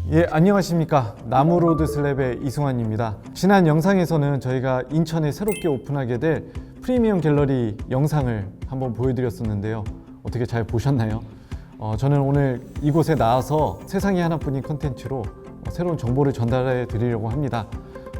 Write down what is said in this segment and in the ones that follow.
예, 안녕하십니까. 나무로드슬랩의 이승환입니다. 지난 영상에서는 저희가 인천에 새롭게 오픈하게 될 프리미엄 갤러리 영상을 한번 보여드렸었는데요. 어떻게 잘 보셨나요? 저는 오늘 이곳에 나와서 세상에 하나뿐인 컨텐츠로 새로운 정보를 전달해 드리려고 합니다.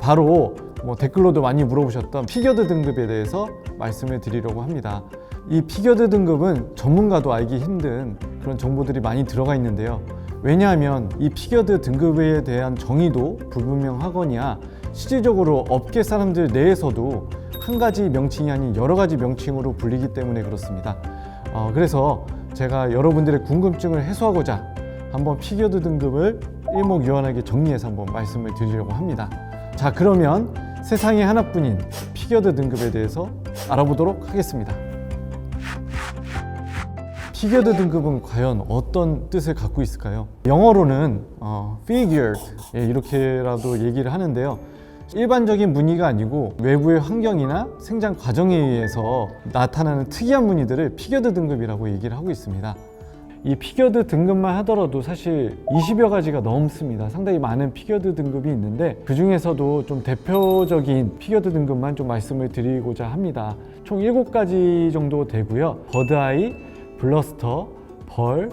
바로 댓글로도 많이 물어보셨던 피겨드 등급에 대해서 말씀을 드리려고 합니다. 이 피겨드 등급은 전문가도 알기 힘든 그런 정보들이 많이 들어가 있는데요. 왜냐하면 이 피겨드 등급에 대한 정의도 불분명하거나 실질적으로 업계 사람들 내에서도 한 가지 명칭이 아닌 여러 가지 명칭으로 불리기 때문에 그렇습니다. 그래서 제가 여러분들의 궁금증을 해소하고자 한번 피겨드 등급을 일목요연하게 정리해서 한번 말씀을 드리려고 합니다. 자, 그러면 세상에 하나뿐인 피겨드 등급에 대해서 알아보도록 하겠습니다. 피겨드 등급은 과연 어떤 뜻을 갖고 있을까요? 영어로는 figured 이렇게라도 얘기를 하는데요. 일반적인 무늬가 아니고 외부의 환경이나 생장 과정에 의해서 나타나는 특이한 무늬들을 피겨드 등급이라고 얘기를 하고 있습니다. 이 피겨드 등급만 하더라도 사실 20여 가지가 넘습니다. 상당히 많은 피겨드 등급이 있는데 그 중에서도 좀 대표적인 피겨드 등급만 좀 말씀을 드리고자 합니다. 총 7가지 정도 되고요. 버드아이, 블러스터, 벌,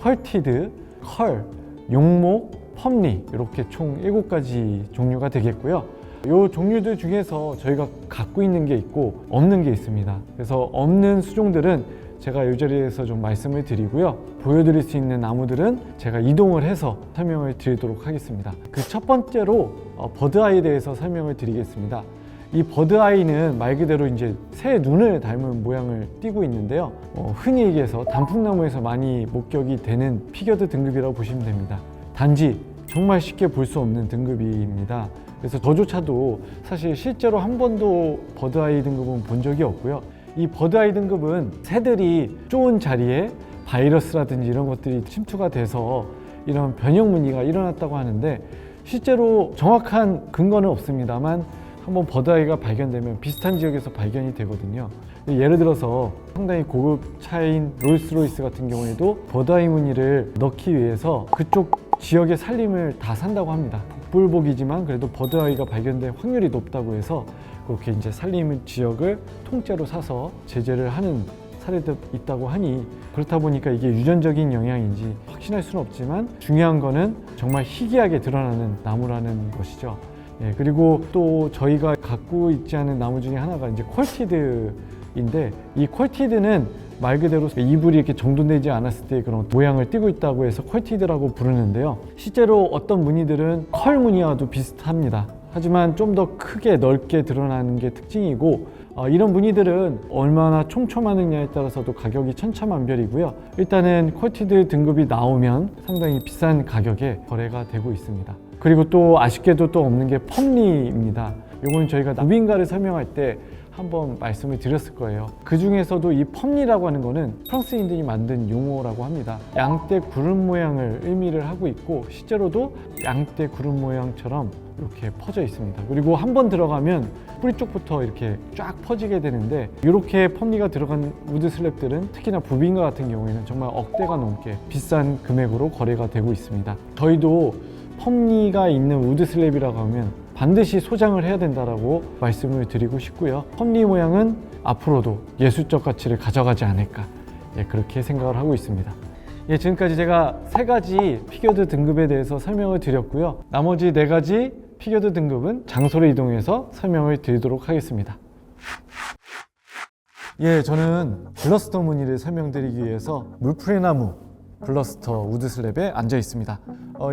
컬티드, 컬, 용목, 펌리 이렇게 총 7가지 종류가 되겠고요. 이 종류들 중에서 저희가 갖고 있는 게 있고 없는 게 있습니다. 그래서 없는 수종들은 제가 이 자리에서 좀 말씀을 드리고요. 보여드릴 수 있는 나무들은 제가 이동을 해서 설명을 드리도록 하겠습니다. 그 첫 번째로 버드아이에 대해서 설명을 드리겠습니다. 이 버드아이는 말 그대로 이제 새 눈을 닮은 모양을 띠고 있는데요. 흔히 얘기해서 단풍나무에서 많이 목격이 되는 피겨드 등급이라고 보시면 됩니다. 단지 정말 쉽게 볼 수 없는 등급입니다. 그래서 저조차도 사실 실제로 한 번도 버드아이 등급은 본 적이 없고요. 이 버드아이 등급은 새들이 좋은 자리에 바이러스라든지 이런 것들이 침투가 돼서 이런 변형 무늬가 일어났다고 하는데 실제로 정확한 근거는 없습니다만 한번 버드아이가 발견되면 비슷한 지역에서 발견이 되거든요. 예를 들어서 상당히 고급 차인 롤스로이스 같은 경우에도 버드아이 무늬를 넣기 위해서 그쪽 지역의 살림을 다 산다고 합니다. 복불복이지만 그래도 버드아이가 발견될 확률이 높다고 해서 그렇게 이제 살림 지역을 통째로 사서 제재를 하는 사례도 있다고 하니 그렇다 보니까 이게 유전적인 영향인지 확신할 수는 없지만 중요한 거는 정말 희귀하게 드러나는 나무라는 것이죠. 그리고 또 저희가 갖고 있지 않은 나무 중에 하나가 이제 퀄티드인데 이 퀄티드는 말 그대로 이불이 이렇게 정돈되지 않았을 때 그런 모양을 띠고 있다고 해서 퀄티드라고 부르는데요. 실제로 어떤 무늬들은 컬 무늬와도 비슷합니다. 하지만 좀 더 크게 넓게 드러나는 게 특징이고 이런 무늬들은 얼마나 촘촘하느냐에 따라서도 가격이 천차만별이고요. 일단은 퀄티드 등급이 나오면 상당히 비싼 가격에 거래가 되고 있습니다. 그리고 또 아쉽게도 또 없는 게 펌리입니다. 이건 저희가 무빙가를 설명할 때 한번 말씀을 드렸을 거예요. 그 중에서도 이 펌리라고 하는 거는 프랑스인들이 만든 용어라고 합니다. 양떼 구름 모양을 의미를 하고 있고 실제로도 양떼 구름 모양처럼 이렇게 퍼져 있습니다. 그리고 한번 들어가면 뿌리 쪽부터 이렇게 쫙 퍼지게 되는데 이렇게 펌리가 들어간 우드 슬랩들은 특히나 부빙가 같은 경우에는 정말 억대가 넘게 비싼 금액으로 거래가 되고 있습니다. 저희도 펌리가 있는 우드 슬랩이라고 하면 반드시 소장을 해야 된다라고 말씀을 드리고 싶고요. 펌리 모양은 앞으로도 예술적 가치를 가져가지 않을까 그렇게 생각을 하고 있습니다. 지금까지 제가 3가지 피겨드 등급에 대해서 설명을 드렸고요. 나머지 4가지 피겨드 등급은 장소를 이동해서 설명을 드리도록 하겠습니다. 저는 블러스터 무늬를 설명드리기 위해서 물풀의나무 블러스터 우드 슬랩에 앉아 있습니다.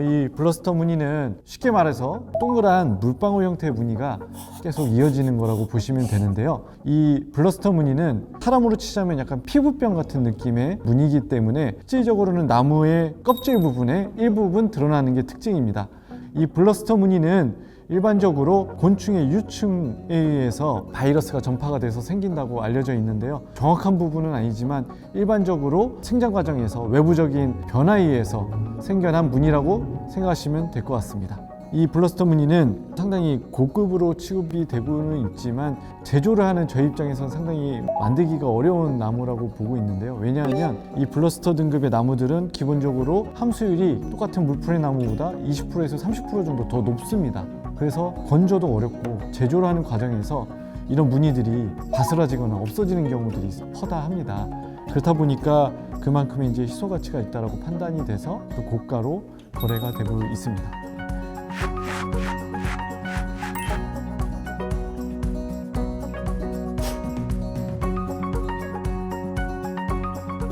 이 블러스터 무늬는 쉽게 말해서 동그란 물방울 형태의 무늬가 계속 이어지는 거라고 보시면 되는데요. 이 블러스터 무늬는 사람으로 치자면 약간 피부병 같은 느낌의 무늬이기 때문에 실질적으로는 나무의 껍질 부분에 일부분 드러나는 게 특징입니다. 이 블러스터 무늬는 일반적으로 곤충의 유충에 의해서 바이러스가 전파가 돼서 생긴다고 알려져 있는데요. 정확한 부분은 아니지만 일반적으로 생장 과정에서 외부적인 변화에 의해서 생겨난 무늬라고 생각하시면 될 것 같습니다. 이 블러스터 무늬는 상당히 고급으로 취급이 되고는 있지만 제조를 하는 저희 입장에서는 상당히 만들기가 어려운 나무라고 보고 있는데요. 왜냐하면 이 블러스터 등급의 나무들은 기본적으로 함수율이 똑같은 물풀의 나무보다 20%에서 30% 정도 더 높습니다. 그래서 건조도 어렵고 제조를 하는 과정에서 이런 무늬들이 바스라지거나 없어지는 경우들이 허다합니다. 그렇다 보니까 그만큼의 이제 희소 가치가 있다라고 판단이 돼서 또 고가로 거래가 되고 있습니다.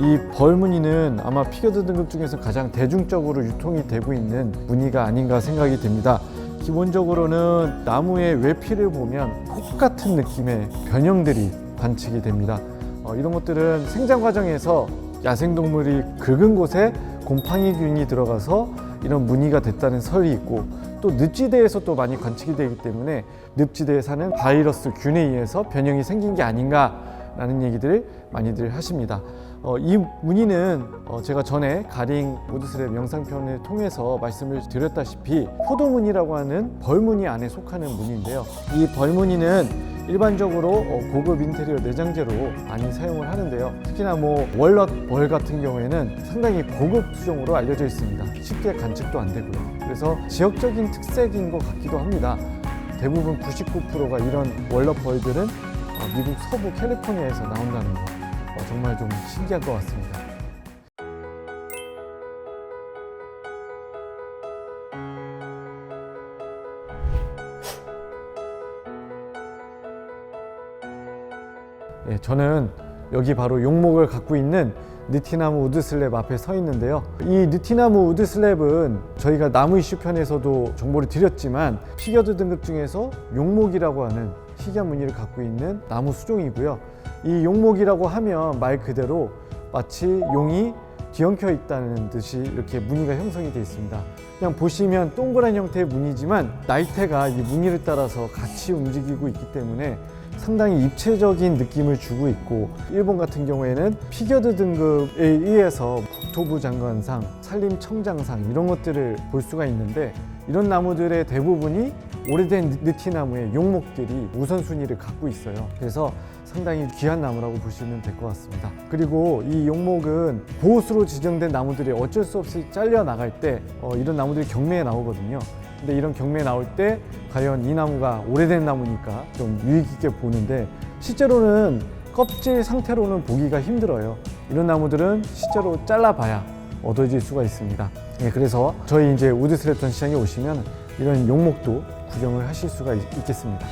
이 벌무늬는 아마 피겨드 등급 중에서 가장 대중적으로 유통이 되고 있는 무늬가 아닌가 생각이 됩니다. 기본적으로는 나무의 외피를 보면 혹 같은 느낌의 변형들이 관측이 됩니다. 이런 것들은 생장 과정에서 야생동물이 긁은 곳에 곰팡이균이 들어가서 이런 무늬가 됐다는 설이 있고, 또 늪지대에서 또 많이 관측이 되기 때문에 늪지대에 사는 바이러스 균에 의해서 변형이 생긴 게 아닌가라는 얘기들을 많이들 하십니다. 이 무늬는 제가 전에 가링 우드슬랩 영상편을 통해서 말씀을 드렸다시피 포도무늬라고 하는 벌무늬 안에 속하는 무늬인데요. 이 벌무늬는 일반적으로 고급 인테리어 내장재로 많이 사용을 하는데요. 특히나 월넛 벌 같은 경우에는 상당히 고급 수종으로 알려져 있습니다. 쉽게 관측도 안 되고요. 그래서 지역적인 특색인 것 같기도 합니다. 대부분 99%가 이런 월넛 벌들은 미국 서부 캘리포니아에서 나온다는 거, 정말 좀 신기한 것 같습니다. 저는 여기 바로 용목을 갖고 있는 느티나무 우드슬랩 앞에 서 있는데요. 이 느티나무 우드슬랩은 저희가 나무 이슈 편에서도 정보를 드렸지만 피겨드 등급 중에서 용목이라고 하는 희귀한 무늬를 갖고 있는 나무 수종이고요. 이 용목이라고 하면 말 그대로 마치 용이 뒤엉켜 있다는 듯이 이렇게 무늬가 형성이 되어 있습니다. 그냥 보시면 동그란 형태의 무늬지만 나이테가 이 무늬를 따라서 같이 움직이고 있기 때문에 상당히 입체적인 느낌을 주고 있고, 일본 같은 경우에는 피겨드 등급에 의해서 국토부 장관상, 산림청장상 이런 것들을 볼 수가 있는데, 이런 나무들의 대부분이 오래된 느티나무의 용목들이 우선순위를 갖고 있어요. 그래서 상당히 귀한 나무라고 보시면 될 것 같습니다. 그리고 이 용목은 보호수로 지정된 나무들이 어쩔 수 없이 잘려 나갈 때 이런 나무들이 경매에 나오거든요. 근데 이런 경매에 나올 때 과연 이 나무가 오래된 나무니까 좀 유익 있게 보는데, 실제로는 껍질 상태로는 보기가 힘들어요. 이런 나무들은 실제로 잘라봐야 얻어질 수가 있습니다. 그래서 저희 이제 우드슬랩 전시장에 오시면 이런 용목도 구경을 하실 수가 있겠습니다.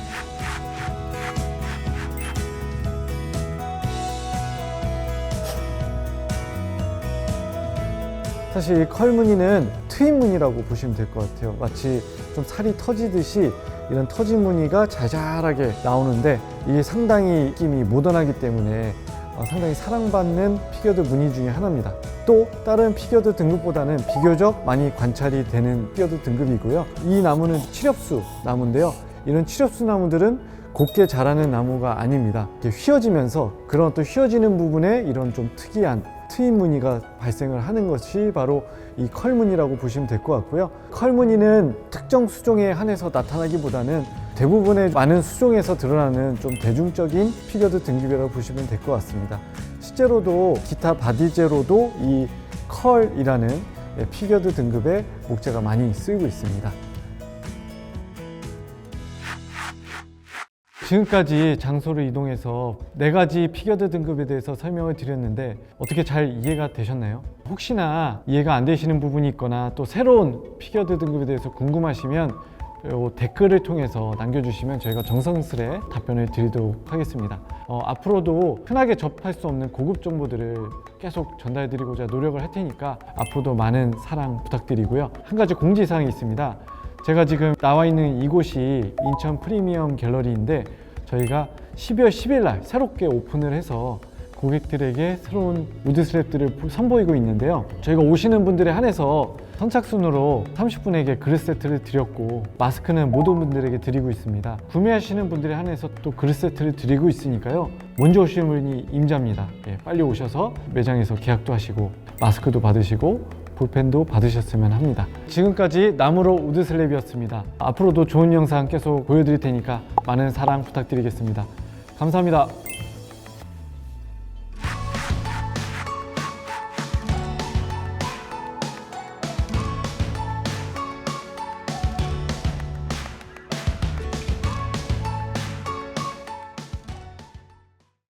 사실 이 컬무늬는 트임 무늬라고 보시면 될 것 같아요. 마치 좀 살이 터지듯이 이런 터진 무늬가 자잘하게 나오는데, 이게 상당히 느낌이 모던하기 때문에 상당히 사랑받는 피겨드 무늬 중에 하나입니다. 또 다른 피겨드 등급보다는 비교적 많이 관찰이 되는 피겨드 등급이고요. 이 나무는 칠엽수 나무인데요. 이런 칠엽수 나무들은 곱게 자라는 나무가 아닙니다. 이렇게 휘어지면서 그런 또 휘어지는 부분에 이런 좀 특이한 트임 무늬가 발생을 하는 것이 바로 이 컬무늬라고 보시면 될 것 같고요. 컬무늬는 특정 수종에 한해서 나타나기보다는 대부분의 많은 수종에서 드러나는 좀 대중적인 피겨드 등급이라고 보시면 될 것 같습니다. 실제로도 기타 바디제로도 이 컬이라는 피겨드 등급의 목재가 많이 쓰이고 있습니다. 지금까지 장소를 이동해서 4가지 피겨드 등급에 대해서 설명을 드렸는데 어떻게 잘 이해가 되셨나요? 혹시나 이해가 안 되시는 부분이 있거나 또 새로운 피겨드 등급에 대해서 궁금하시면 댓글을 통해서 남겨주시면 저희가 정성스레 답변을 드리도록 하겠습니다. 앞으로도 흔하게 접할 수 없는 고급 정보들을 계속 전달드리고자 노력을 할 테니까 앞으로도 많은 사랑 부탁드리고요. 한 가지 공지사항이 있습니다. 제가 지금 나와 있는 이곳이 인천 프리미엄 갤러리인데 저희가 12월 10일 날 새롭게 오픈을 해서 고객들에게 새로운 우드슬랩들을 선보이고 있는데요. 저희가 오시는 분들에 한해서 선착순으로 30분에게 그릇 세트를 드렸고, 마스크는 모든 분들에게 드리고 있습니다. 구매하시는 분들에 한해서 또 그릇 세트를 드리고 있으니까요. 먼저 오시는 분이 임자입니다. 빨리 오셔서 매장에서 계약도 하시고 마스크도 받으시고 볼펜도 받으셨으면 합니다. 지금까지 나무로 우드슬랩이었습니다. 앞으로도 좋은 영상 계속 보여드릴 테니까 많은 사랑 부탁드리겠습니다. 감사합니다.